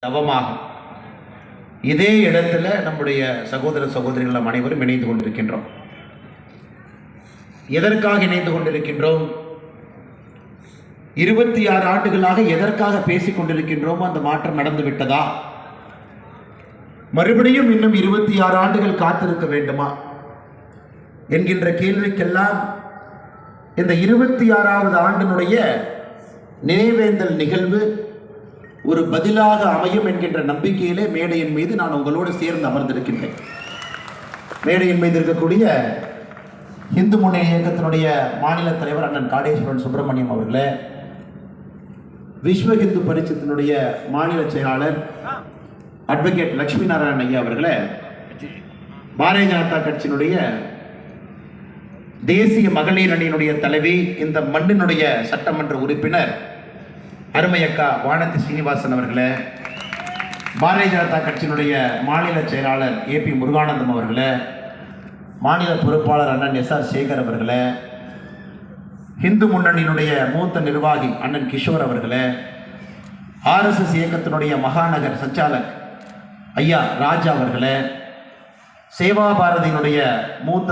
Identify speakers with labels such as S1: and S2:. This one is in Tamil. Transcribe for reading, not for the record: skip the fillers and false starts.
S1: தவமாகும். இதே இடத்துல நம்முடைய சகோதர சகோதரிகள் நாம் அனைவரும் இணைந்து கொண்டிருக்கின்றோம். எதற்காக இணைந்து கொண்டிருக்கின்றோம்? 26 ஆண்டுகளாக எதற்காக பேசிக் கொண்டிருக்கின்றோமோ அந்த மாற்றம் நடந்து விட்டதா? மறுபடியும் இன்னும் 26 ஆண்டுகள் காத்திருக்க வேண்டுமா என்கின்ற கேள்விக்கெல்லாம் இந்த 26வது ஆண்டினுடைய நினைவேந்தல் நிகழ்வு ஒரு பதிலாக அமையும் என்கின்ற நம்பிக்கையிலே மேடையின் மீது நான் உங்களோடு சேர்ந்து அமர்ந்திருக்கின்றேன். மேடையின் மீது இருக்கக்கூடிய இந்து முன்னணி இயக்கத்தினுடைய மாநில தலைவர் அண்ணன் காடேஸ்வரன் சுப்பிரமணியம் அவர்களே, விஸ்வ இந்து பரிஷத்தினுடைய மாநில செயலாளர் அட்வொகேட் லட்சுமி நாராயணன் ஐயா அவர்களே, பாரதிய ஜனதா கட்சியினுடைய தேசிய மகளிர் அணியினுடைய தலைவி, இந்த மண்ணினுடைய சட்டமன்ற உறுப்பினர் அருமையக்கா வானதி சீனிவாசன் அவர்களே, பாரதிய ஜனதா கட்சியினுடைய மாநில செயலாளர் ஏபி முருகானந்தம் அவர்களே, மாநில பொறுப்பாளர் அண்ணன் எஸ்ஆர் சேகர் அவர்களே, இந்து முன்னணியினுடைய மூத்த நிர்வாகி அண்ணன் கிஷோர் அவர்களே, ஆர்எஸ்எஸ் இயக்கத்தினுடைய மகாநகர் சஞ்சாலக் ஐயா ராஜா அவர்களே, சேவா பாரதியினுடைய மூத்த